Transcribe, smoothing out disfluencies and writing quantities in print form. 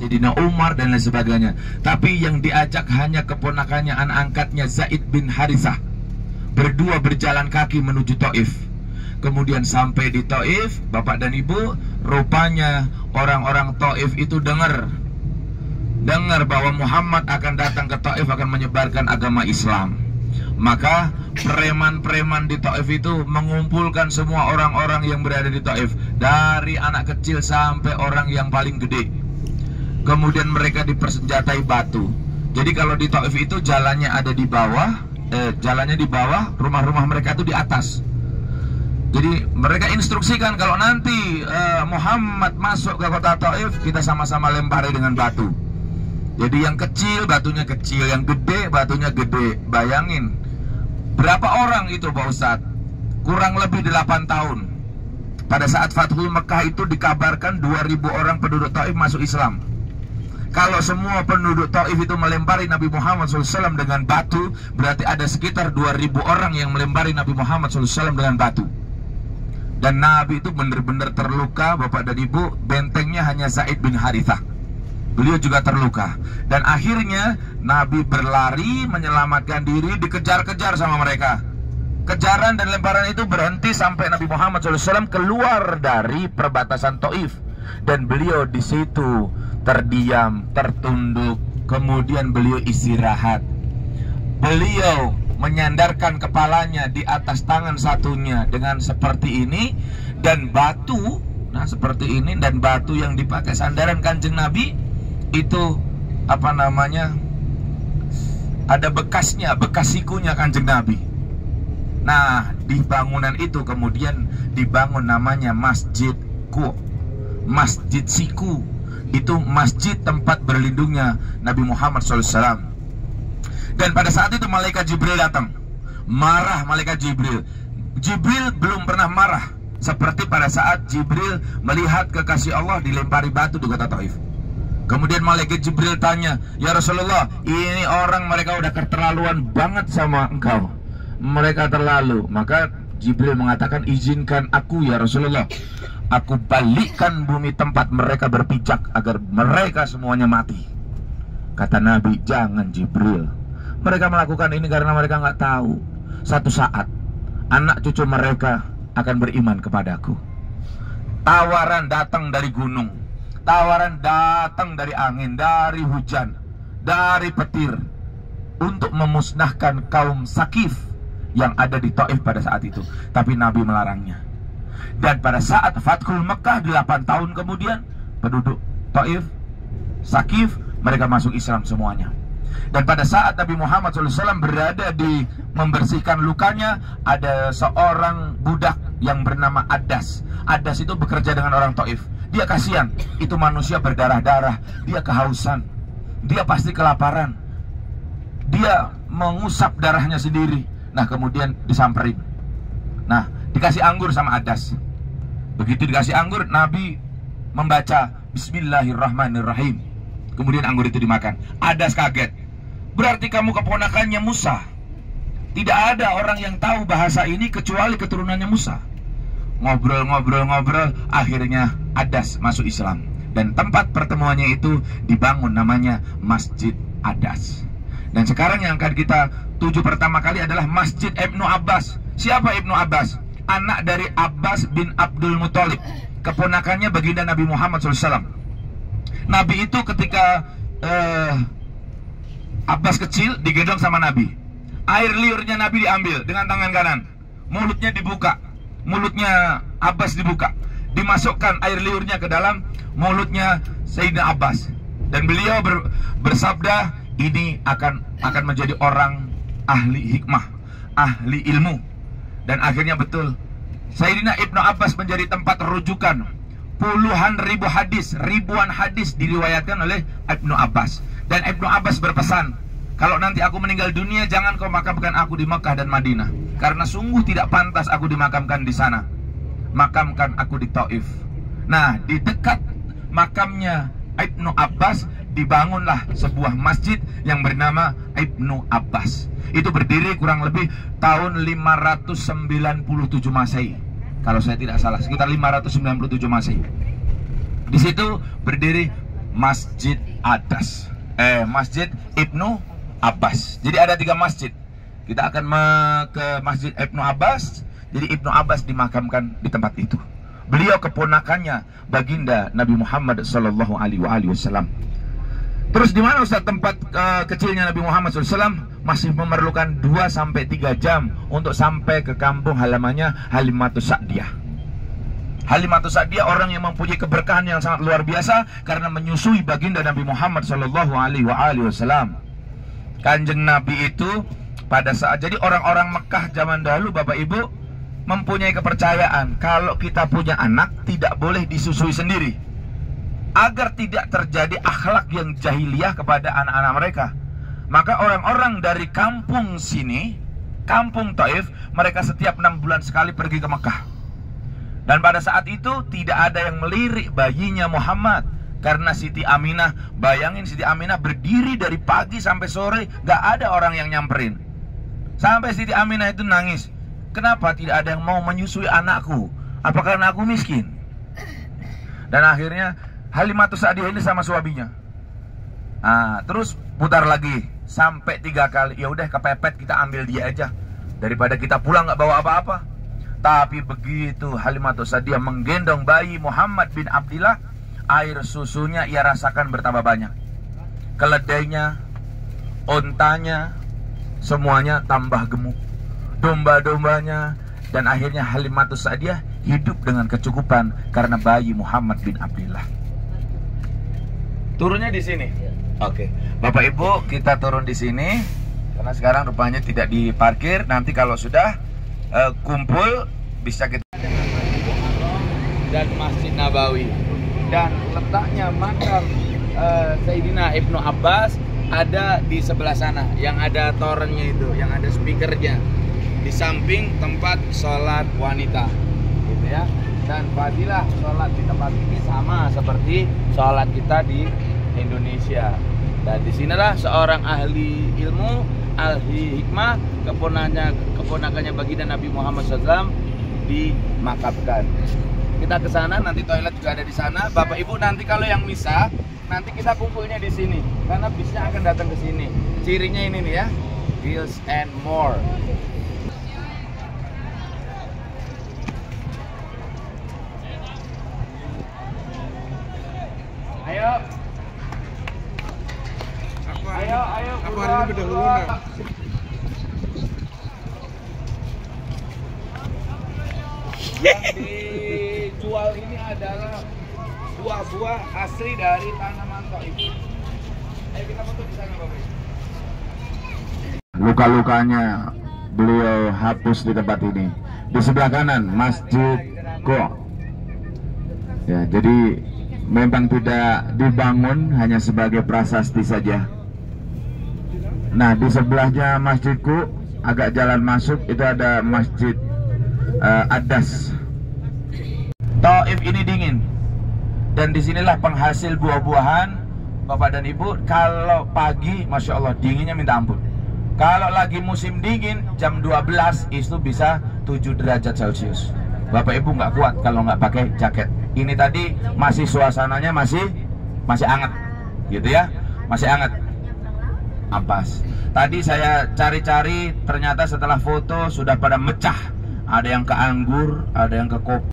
Sayyidina Umar dan lain sebagainya. Tapi yang diajak hanya keponakannya, anak angkatnya Zaid bin Harithah. Berdua berjalan kaki menuju Taif. Kemudian sampai di Taif, Bapak dan Ibu, rupanya orang-orang Taif itu dengar bahwa Muhammad akan datang ke Taif, akan menyebarkan agama Islam. Maka preman-preman di Taif itu mengumpulkan semua orang-orang yang berada di Taif, dari anak kecil sampai orang yang paling gede. Kemudian mereka dipersenjatai batu. Jadi kalau di Taif itu jalannya ada di bawah, rumah-rumah mereka itu di atas. Jadi mereka instruksikan kalau nanti Muhammad masuk ke kota Taif, kita sama-sama lempari dengan batu. Jadi yang kecil batunya kecil, yang gede batunya gede. Bayangin berapa orang itu Pak Ustadz? Kurang lebih 8 tahun. Pada saat Fathul Mekah itu dikabarkan 2000 orang penduduk Taif masuk Islam. Kalau semua penduduk Taif itu melempari Nabi Muhammad SAW dengan batu, berarti ada sekitar 2000 orang yang melempari Nabi Muhammad SAW dengan batu. Dan Nabi itu benar-benar terluka, Bapak dan Ibu. Bentengnya hanya Zaid bin Harithah. Beliau juga terluka. Dan akhirnya Nabi berlari menyelamatkan diri, dikejar-kejar sama mereka. Kejaran dan lemparan itu berhenti sampai Nabi Muhammad SAW keluar dari perbatasan Taif. Dan beliau di situ terdiam, tertunduk. Kemudian beliau istirahat. Beliau menyandarkan kepalanya di atas tangan satunya dengan seperti ini, dan batu, nah seperti ini, dan batu yang dipakai sandaran Kanjeng Nabi itu apa namanya? Ada bekasnya, bekas sikunya Kanjeng Nabi. Nah, di bangunan itu kemudian dibangun namanya Masjid Ku, Masjid Siku. Itu masjid tempat berlindungnya Nabi Muhammad SAW. Dan pada saat itu malaikat Jibril datang. Marah malaikat Jibril. Jibril belum pernah marah seperti pada saat Jibril melihat kekasih Allah dilempari batu di kota Taif. Kemudian malaikat Jibril tanya, "Ya Rasulullah, ini orang mereka udah keterlaluan banget sama engkau. Mereka terlalu." Maka Jibril mengatakan, "Izinkan aku ya Rasulullah, aku balikkan bumi tempat mereka berpijak agar mereka semuanya mati." Kata Nabi, "Jangan Jibril. Mereka melakukan ini karena mereka nggak tahu satu saat anak cucu mereka akan beriman kepadaku." Tawaran datang dari gunung, tawaran datang dari angin, dari hujan, dari petir, untuk memusnahkan kaum Sakif yang ada di Taif pada saat itu. Tapi Nabi melarangnya. Dan pada saat Fathul Mekah 8 tahun kemudian, penduduk Taif, Sakif, mereka masuk Islam semuanya. Dan pada saat Nabi Muhammad SAW berada di membersihkan lukanya, ada seorang budak yang bernama Adas. Adas itu bekerja dengan orang Taif. Dia kasihan, itu manusia berdarah-darah, dia kehausan, dia pasti kelaparan. Dia mengusap darahnya sendiri. Nah, kemudian disamperin. Nah, dikasih anggur sama Adas. Begitu dikasih anggur, Nabi membaca Bismillahirrahmanirrahim. Kemudian anggur itu dimakan. Adas kaget. "Berarti kamu keponakannya Musa. Tidak ada orang yang tahu bahasa ini kecuali keturunannya Musa." Ngobrol, akhirnya Adas masuk Islam. Dan tempat pertemuannya itu dibangun namanya Masjid Adas. Dan sekarang yang akan kita tuju pertama kali adalah Masjid Ibnu Abbas. Siapa Ibnu Abbas? Anak dari Abbas bin Abdul Muthalib, keponakannya baginda Nabi Muhammad SAW. Nabi itu ketika Abbas kecil digendong sama Nabi. Air liurnya Nabi diambil dengan tangan kanan, mulutnya dibuka, mulutnya Abbas dibuka, dimasukkan air liurnya ke dalam mulutnya Sayyidina Abbas. Dan beliau bersabda, "Ini akan menjadi orang ahli hikmah, ahli ilmu." Dan akhirnya betul, Sayyidina Ibnu Abbas menjadi tempat rujukan. Puluhan ribu hadis, ribuan hadis diriwayatkan oleh Ibnu Abbas. Dan Ibnu Abbas berpesan, "Kalau nanti aku meninggal dunia, jangan kau makamkan aku di Mekah dan Madinah, karena sungguh tidak pantas aku dimakamkan di sana. Makamkan aku di Taif." Nah, di dekat makamnya Ibnu Abbas dibangunlah sebuah masjid yang bernama Ibnu Abbas. Itu berdiri kurang lebih tahun 597 Masehi. Kalau saya tidak salah, sekitar 597 Masehi. Di situ berdiri Masjid Adas, Masjid Ibnu Abbas. Jadi ada 3 masjid. Kita akan ke Masjid Ibnu Abbas. Jadi Ibnu Abbas dimakamkan di tempat itu. Beliau keponakannya baginda Nabi Muhammad sallallahu alaihi wasallam. Terus di mana Ustaz tempat kecilnya Nabi Muhammad SAW? Masih memerlukan 2-3 jam untuk sampai ke kampung halamannya Halimatus Sa'diyah. Halimatus Sa'diyah orang yang mempunyai keberkahan yang sangat luar biasa karena menyusui baginda Nabi Muhammad sallallahu alaihi wasallam. Kanjeng Nabi itu pada saat, jadi orang-orang Mekah zaman dahulu Bapak Ibu mempunyai kepercayaan kalau kita punya anak tidak boleh disusui sendiri, agar tidak terjadi akhlak yang jahiliyah kepada anak-anak mereka. Maka orang-orang dari kampung sini, kampung Taif, mereka setiap 6 bulan sekali pergi ke Mekah. Dan pada saat itu tidak ada yang melirik bayinya Muhammad, karena Siti Aminah, bayangin Siti Aminah berdiri dari pagi sampai sore, gak ada orang yang nyamperin. Sampai Siti Aminah itu nangis, kenapa tidak ada yang mau menyusui anakku? Apakah karena aku miskin? Dan akhirnya Halimatus Sa'diyah ini sama suaminya. Terus putar lagi sampai 3 kali. Ya udah kepepet, kita ambil dia aja daripada kita pulang nggak bawa apa-apa. Tapi begitu Halimatus Sa'diyah menggendong bayi Muhammad bin Abdillah, air susunya ia rasakan bertambah banyak. Keledainya, ontanya, semuanya tambah gemuk. Domba-dombanya, dan akhirnya Halimatus Sa'diyah hidup dengan kecukupan karena bayi Muhammad bin Abdillah. Turunnya di sini. Oke. Bapak Ibu, kita turun di sini karena sekarang rupanya tidak diparkir. Nanti kalau sudah kumpul bisa kita. Dan Masjid Nabawi. Dan letaknya makam Sayyidina Ibnu Abbas ada di sebelah sana, yang ada torennya itu, yang ada speakernya, di samping tempat sholat wanita, gitu ya. Dan fadilah sholat di tempat ini sama seperti sholat kita di Indonesia. Dan disinilah seorang ahli ilmu, ahli hikmah, keponakannya baginda Nabi Muhammad SAW dimakamkan. Kita ke sana, nanti toilet juga ada di sana. Bapak Ibu nanti kalau yang misa, nanti kita kumpulnya di sini karena bisnya akan datang ke sini. Cirinya ini nih ya, Grills and More. Ayo. Ayo. Apa hari ini beda luna? Yang dijual ini adalah buah-buah asli dari tanaman Taif. Ayo kita foto di sana, Bapak. Luka-lukanya beliau hapus di tempat ini. Di sebelah kanan Masjid Go. Ya, jadi memang tidak dibangun, hanya sebagai prasasti saja. Nah, di sebelahnya Masjidku, agak jalan masuk itu ada Masjid Adas. Taif ini dingin, dan disinilah penghasil buah-buahan Bapak dan Ibu. Kalau pagi, Masya Allah, dinginnya minta ampun. Kalau lagi musim dingin, jam 12 itu bisa 7 derajat Celcius. Bapak Ibu nggak kuat kalau nggak pakai jaket. Ini tadi masih suasananya masih hangat, gitu ya, masih hangat. Ampas. Tadi saya cari-cari, ternyata setelah foto sudah pada mecah. Ada yang ke anggur, ada yang ke kopi.